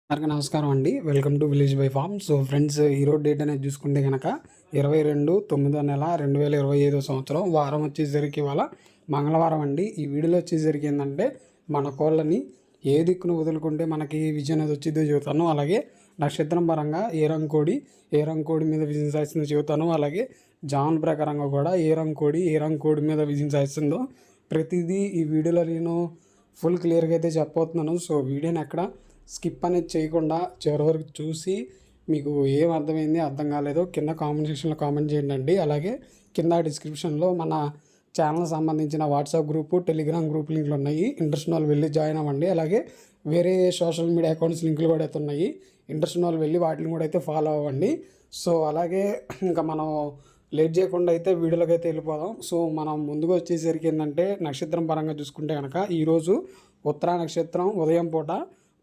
అందరికీ నమస్కారం అండి. Welcome to village by farm. So friends, ఈరోజు డేట్ అనేది చూసుకుంటే కనుక 22/9/2025 సంవత్సరం. వారం వచ్చేసరికి ఇవాళ మంగళవారం అండి. ఈ వీడియోలో వచ్చేసరికి ఏంటంటే మన కోళ్ళని ఏ దిక్కును వదులుకుంటే మనకి విజయం అనేది వచ్చిందో చెబుతాను. అలాగే నక్షత్రం పరంగా ఏ రంగు కోడి మీద విజయం సాధిస్తుందో చెబుతాను. అలాగే జాన్ ప్రకారంగా కూడా ఏ రంగు కోడి మీద విజయం సాధిస్తుందో ప్రతిదీ ఈ వీడియోలో నేను ఫుల్ క్లియర్గా అయితే చెప్పబోతున్నాను. సో వీడియోని ఎక్కడ స్కిప్ అనేది చేయకుండా చివరి వరకు చూసి మీకు ఏం అర్థమైంది అర్థం కాలేదో కింద కామెంట్ సెక్షన్లో కామెంట్ చేయండి. అలాగే కింద డిస్క్రిప్షన్లో మన ఛానల్ సంబంధించిన వాట్సాప్ గ్రూపు, టెలిగ్రామ్ గ్రూప్ లింకులు ఉన్నాయి. ఇంట్రెస్ట్ వాళ్ళు వెళ్ళి జాయిన్ అవ్వండి. అలాగే వేరే సోషల్ మీడియా అకౌంట్స్ లింకులు కూడా అయితే ఉన్నాయి. ఇంట్రెస్ట్ వాళ్ళు వెళ్ళి వాటిని కూడా అయితే ఫాలో అవ్వండి. సో అలాగే ఇంకా మనం లేట్ చేయకుండా అయితే వీడియోలోకి అయితే వెళ్ళిపోదాం. సో మనం ముందుగా వచ్చేసరికి ఏంటంటే నక్షత్రం పరంగా చూసుకుంటే కనుక ఈరోజు ఉత్తరా నక్షత్రం ఉదయం పూట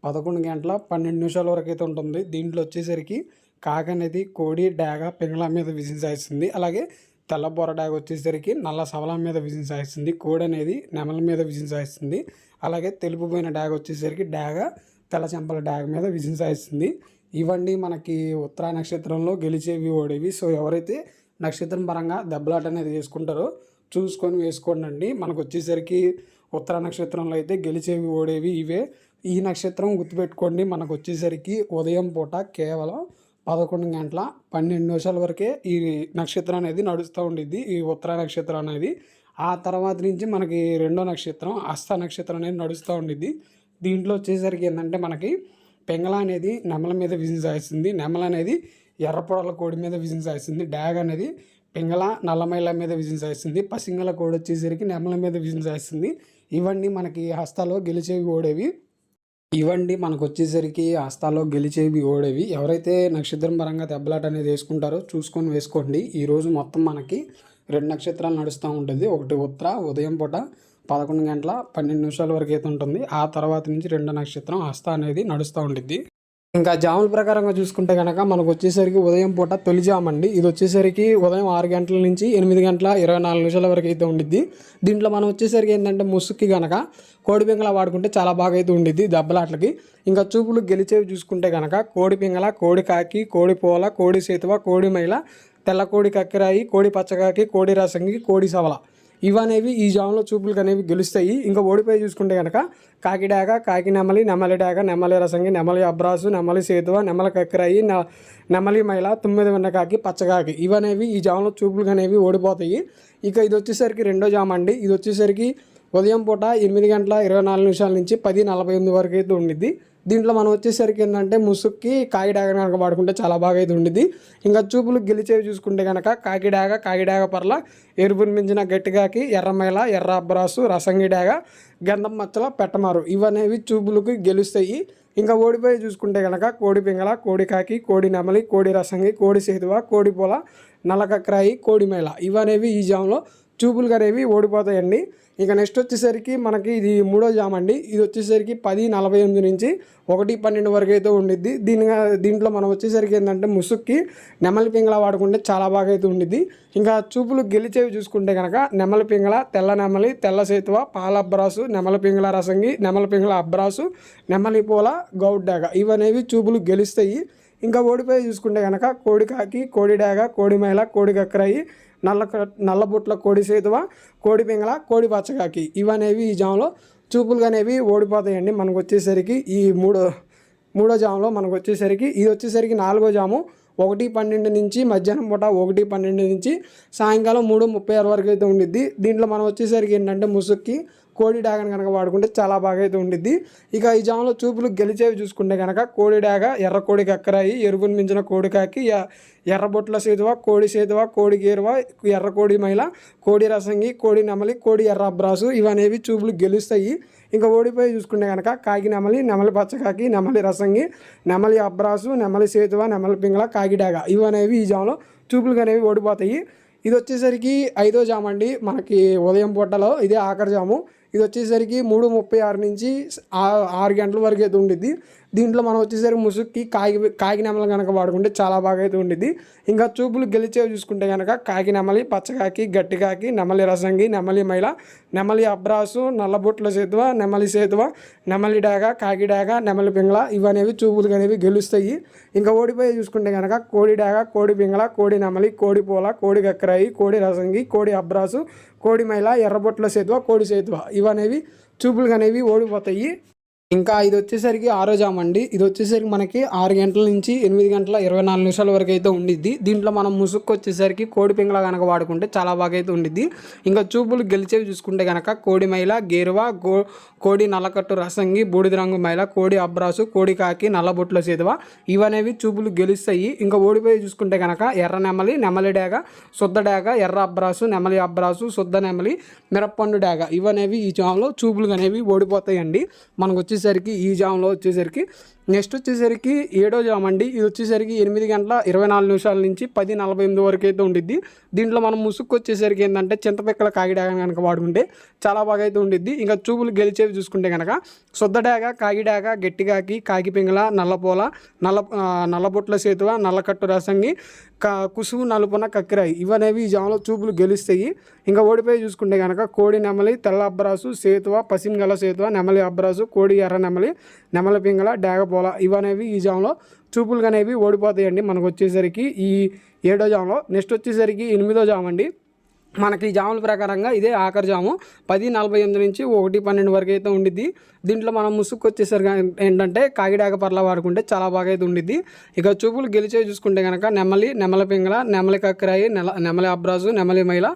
11 గంటల 12 నిమిషాల వరకు అయితే ఉంటుంది. దీంట్లో వచ్చేసరికి కాకి అనేది కోడి డాగ పింగళ మీద విజయం సాధిస్తుంది. అలాగే తెల్లబొర డాగ వచ్చేసరికి నల్ల సవలం మీద విజయం సాధిస్తుంది. కోడి అనేది నెమల మీద విజయం సాధిస్తుంది. అలాగే తెలుపుపోయిన డాగ వచ్చేసరికి డాగ తెల్ల చెంపల డాగ మీద విజయం సాధిస్తుంది. ఇవన్నీ మనకి ఉత్తరా నక్షత్రంలో గెలిచేవి ఓడేవి. సో ఎవరైతే నక్షత్రం పరంగా దెబ్బలాట అనేది వేసుకుంటారో చూసుకొని వేసుకోండి. మనకు వచ్చేసరికి ఉత్తర నక్షత్రంలో అయితే గెలిచేవి ఓడేవి ఇవే. ఈ నక్షత్రం గుర్తుపెట్టుకోండి, మనకు వచ్చేసరికి ఉదయం పూట కేవలం 11 గంటల 12 నిమిషాల వరకే ఈ నక్షత్రం అనేది నడుస్తూ ఉండిద్ది, ఈ ఉత్తర నక్షత్రం అనేది. ఆ తర్వాత నుంచి మనకి రెండో నక్షత్రం హస్త నక్షత్రం అనేది నడుస్తూ ఉండిద్ది. దీంట్లో వచ్చేసరికి ఏంటంటే మనకి పెంగళ అనేది నెమల మీద విజయం సాధిస్తుంది. నెమల అనేది ఎర్రపొడల కోడి మీద విజయం సాధిస్తుంది. డాగ్ అనేది పింగళ నల్లమైల మీద విజయం సాధిస్తుంది. పసింగల కోడి వచ్చేసరికి నెమల మీద విజయం సాధిస్తుంది. ఇవన్నీ మనకి హస్తాలో గెలిచేవి ఓడేవి. ఎవరైతే నక్షత్రం పరంగా దెబ్బలాట అనేది వేసుకుంటారో చూసుకొని వేసుకోండి. ఈరోజు మొత్తం మనకి 2 నక్షత్రాలు నడుస్తూ ఉంటుంది. ఒకటి ఉత్తర ఉదయం పూట 11 గంటల 12 నిమిషాల వరకు అయితే ఉంటుంది. ఆ తర్వాత నుంచి 2 నక్షత్రం హస్త అనేది నడుస్తూ ఉంటుంది. ఇంకా జాముల ప్రకారంగా చూసుకుంటే కనుక మనకు వచ్చేసరికి ఉదయం పూట తొలి జామ్ అండి. ఇది వచ్చేసరికి ఉదయం 6 గంటల నుంచి 8 గంటల 24 నిమిషాల వరకు అయితే ఉండిద్ది. దీంట్లో మనం వచ్చేసరికి ఏంటంటే ముసుక్కి కనుక కోడి పింగళ వాడుకుంటే చాలా బాగా అయితే ఉండిద్ది దెబ్బలాట్లకి. ఇంకా చూపులు గెలిచేవి చూసుకుంటే కనుక కోడి పింగళ, కోడి కాకి, కోడి పోల, కోడి సేతువ, కోడి మైల, తెల్ల కోడి కక్కిరాయి, కోడి పచ్చకాకి, కోడి రసంగి, కోడి సవల ఇవనేవి ఈ జాములో చూపులు అనేవి గెలుస్తాయి. ఇంకా ఓడిపోయి చూసుకుంటే కనుక కాకి డాగ, కాకి నెమలి, నెమలి డాగ, నెమలి రసంగి, నెమలి అబ్రాసు, నెమలి సేతువ, నెమలి కక్కిరాయి, నెమలి మైల, 9 వెన్నకాకి, పచ్చకాకి ఇవనేవి ఈ జాములో చూపులు అనేవి ఓడిపోతాయి. ఇక ఇది వచ్చేసరికి రెండో జామ అండి. ఇది వచ్చేసరికి ఉదయం పూట 8 గంటల 24 నిమిషాల నుంచి 10:48 వరకు అయితే ఉండిద్ది. దీంట్లో మనం వచ్చేసరికి ఏంటంటే ముసుక్కి కాకి డాగ కనుక వాడుకుంటే చాలా బాగా అయితే ఉండిద్ది. ఇంకా చూపులు గెలిచేవి చూసుకుంటే కనుక కాకి డాగ పర్ల, ఎరుపుని మించిన గట్టిగాకి, ఎర్రమైల, ఎర్ర అబ్రాసు, రసంగి డాగ, గంధం మచ్చల, పెట్టమారు ఇవనేవి చూపులకు గెలుస్తాయి. ఇంకా ఓడిపోయి చూసుకుంటే కనుక కోడి పింగళ, కోడి కాకి, కోడి నెమలి, కోడి రసంగి, కోడి సేతువ, కోడి పొల, నల్లకక్రాయి, కోడి మేళ ఇవనేవి ఈ జాములో చూపులు అనేవి ఓడిపోతాయండి. ఇక నెక్స్ట్ వచ్చేసరికి మనకి ఇది మూడో జామ్ అండి. ఇది వచ్చేసరికి 10:48 నుంచి 1:12 వరకు అయితే ఉండిద్ది. దీంట్లో మనం వచ్చేసరికి ఏంటంటే ముసుక్కి నెమలి పింగళ వాడుకుంటే చాలా బాగా అయితే ఉండిద్ది. ఇంకా చూపులు గెలిచేవి చూసుకుంటే కనుక నెమలి పింగళ, తెల్ల నెమలి, తెల్ల సేతువ, పాల అబ్రాసు, నెమలి పింగళ రసంగి, నెమలి పింగళ అబ్రాసు, నెమలి పూల, గౌడ్ డాగ ఇవనేవి చూపులు గెలుస్తాయి. ఇంకా ఓడిపోయి చూసుకుంటే కనుక కోడి కాకి, కోడి డాగ, కోడి మైల, కోడి కక్కరాయి, నల్లబుట్ల కోడి సేతువ, కోడి పింగళ, కోడి పచ్చకాకి ఇవనేవి ఈ జాములో చూపులు అనేవి ఓడిపోతాయండి. మనకు వచ్చేసరికి ఈ మూడో జాములో మనకు వచ్చేసరికి ఇది వచ్చేసరికి 4వ జాము 1:12 నుంచి మధ్యాహ్నం పూట 1:12 నుంచి సాయంకాలం 3:36 వరకు అయితే ఉండిద్ది. దీంట్లో మనం వచ్చేసరికి ఏంటంటే ముసుక్కి కోడి డాగను కనుక వాడుకుంటే చాలా బాగా అయితే ఉండిద్ది. ఇక ఈ జాములో చూపులు గెలిచేవి చూసుకుంటే కనుక కోడి డాగ, ఎర్ర కోడి కక్కరాయి, ఎరుపుని మించిన కోడి కాకి, ఎర్రబొట్ల సేతువ, కోడి గేరువ, ఎర్ర కోడి మైల, కోడి రసంగి, కోడి నెమలి, కోడి ఎర్ర అబ్రాసు ఇవనేవి చూపులు గెలుస్తాయి. ఇంకా ఓడిపోయి చూసుకుంటే కనుక కాకి నెమలి, నెమలి పచ్చకాకి, నెమలి రసంగి, నెమలి అబ్రాసు, నెమలి సేతువ, నెమలి పింగళ, కాకి డాగ ఇవనేవి ఈ జాములో చూపులు అనేవి ఓడిపోతాయి. ఇది వచ్చేసరికి 5వ జాము అండి. మనకి ఉదయం పూటలో ఇదే ఆఖరి జాము. ఇది వచ్చేసరికి 3:36 నుంచి 6 గంటల వరకు అయితే ఉండిద్ది. దీంట్లో మనం వచ్చేసరికి ముసుగుకి కాకి నెమలి కనుక వాడుకుంటే చాలా బాగా అయితే ఉండిద్ది. ఇంకా చూపులు గెలిచేవి చూసుకుంటే కనుక కాకి నెమలి, పచ్చకాకి, గట్టి కాకి, నెమలి రసంగి, నెమలి మైల, నెమలి అబ్రాసు, నల్లబొట్ల సేతువ, నెమలి సేతువ, నెమలి డాగ, కాకి డాగ, నెమలి పింగళ ఇవనేవి చూపులు అనేవి గెలుస్తాయి. ఇంకా ఓడిపోయి చూసుకుంటే కనుక కోడి డాగ, కోడి పింగళ, కోడి నెమలి, కోడి పూల, కోడి గక్కరాయి, కోడి రసంగి, కోడి అబ్రాసు, కోడి మైల, ఎర్రబొట్ల సేతువ, కోడి సేతువ ఇవనేవి చూపులు అనేవి ఓడిపోతాయి. ఇంకా ఇది వచ్చేసరికి ఆరో జామ్ అండి. ఇది వచ్చేసరికి మనకి 6 గంటల నుంచి 8 గంటల 24 నిమిషాల వరకు అయితే ఉండిద్ది. దీంట్లో మనం ముసుగు వచ్చేసరికి కోడి పింగళ కనుక వాడుకుంటే చాలా బాగా అయితే ఉండిద్ది. ఇంకా చూపులు గెలిచేవి చూసుకుంటే కనుక కోడి మైల, గేరువ, కోడి నల్లకట్టు రసంగి, బూడిద రంగు మైల, కోడి అబ్రాసు, కోడి కాకి, నల్లబొట్ల సేతువ ఇవనేవి చూపులు గెలుస్తాయి. ఇంకా ఓడిపోయి చూసుకుంటే కనుక ఎర్ర నెమలి, నెమలి డాగ, శుద్ధ డాగ, ఎర్ర అబ్రాసు, నెమలి అబ్రాసు, శుద్ధ నెమలి, మిరప్పండు డాగ ఇవనేవి ఈ జామ్లో చూపులు అనేవి ఓడిపోతాయండి. మనకు వచ్చేసరికి ఈ జామ్లో వచ్చేసరికి నెక్స్ట్ వచ్చేసరికి 7వ జామ్ అండి. ఇది వచ్చేసరికి 8 గంటల 24 నిమిషాల నుంచి 10:48 వరకు అయితే ఉండిద్ది. దీంట్లో మనం ముసుగు వచ్చేసరికి ఏంటంటే చింతపిక్కల కాకిడాగ కనుక వాడుకుంటే చాలా బాగా అయితే ఉండిద్ది. ఇంకా చూపులు గెలిచేవి చూసుకుంటే కనుక శుద్ధ డాగ, కాకిడాగ, గట్టి కాకి, కాకి పింగళ, నల్లపోల, నల్లబొట్ల సేతువ, నల్లకట్టు రసంగి, కుసువు, నలుపున, కక్కిరాయి ఇవనేవి ఈ జామ్లో చూపులు గెలుస్తాయి. ఇంకా ఓడిపోయి చూసుకుంటే కనుక కోడి నెమలి, తెల్ల అబ్రాసు, సేతువ, పసిమిగల సేతువ, నెమలి అబ్రాసు, కోడి ఎర్ర నెమలి, నెమలి పింగళ, డాగ పోల ఇవనేవి ఈ జామ్లో చూపులు అనేవి ఓడిపోతాయండి. మనకు వచ్చేసరికి ఈ 7వ జామ్లో. నెక్స్ట్ వచ్చేసరికి 8వ జామ్ అండి. మనకి ఈ జాముల ప్రకారంగా ఇదే ఆఖరి జాము 10:48 నుంచి 1:12 వరకు అయితే ఉండిద్ది. దీంట్లో మనం ముసుగు వచ్చేసరికి ఏంటంటే కాకిడాక పర్ల వాడుకుంటే చాలా బాగా అయితే ఉండిద్ది. ఇక చూపులు గెలిచేవి చూసుకుంటే కనుక నెమలి, నెమలి పింగళ, నెమలి కక్కరాయి, నెమలి అబ్రాసు, నెమలి మైల,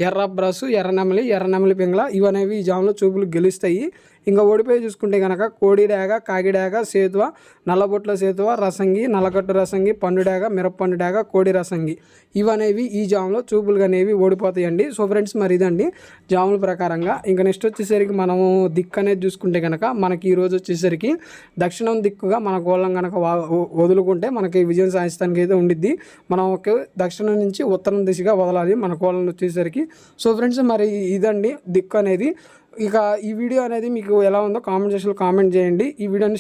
ఎర్ర అబ్రాసు, ఎర్ర నెమలి పింగళ ఇవనేవి ఈ జాములో చూపులు గెలుస్తాయి. ఇంకా ఓడిపోయి చూసుకుంటే కనుక కోడి డాగ, కాకి డాగ, సేతువ, నల్లబొట్ల సేతువ, రసంగి, నల్లకట్టు రసంగి, పండు డాగ, మిరప్పండు డాగ, కోడి రసంగి ఇవనేవి ఈ జాములో చూపులు అనేవి ఓడిపోతాయండి. సో ఫ్రెండ్స్ మరి ఇదండి జాముల ప్రకారంగా. ఇంకా నెక్స్ట్ వచ్చేసరికి మనము దిక్కు అనేది చూసుకుంటే కనుక మనకి ఈరోజు వచ్చేసరికి దక్షిణం దిక్కుగా మన గోళం కనుక వదులుకుంటే మనకి విజయం సాధించడానికి అయితే ఉండిద్ది. మనం ఒక దక్షిణం నుంచి ఉత్తరం దిశగా వదలాలి మన గోళం వచ్చేసరికి. సో ఫ్రెండ్స్ మరి ఇదండి దిక్కు అనేది. ఇక ఈ వీడియో అనేది మీకు ఎలా ఉందో కామెంట్ సెక్షన్లో కామెంట్ చేయండి. ఈ వీడియోని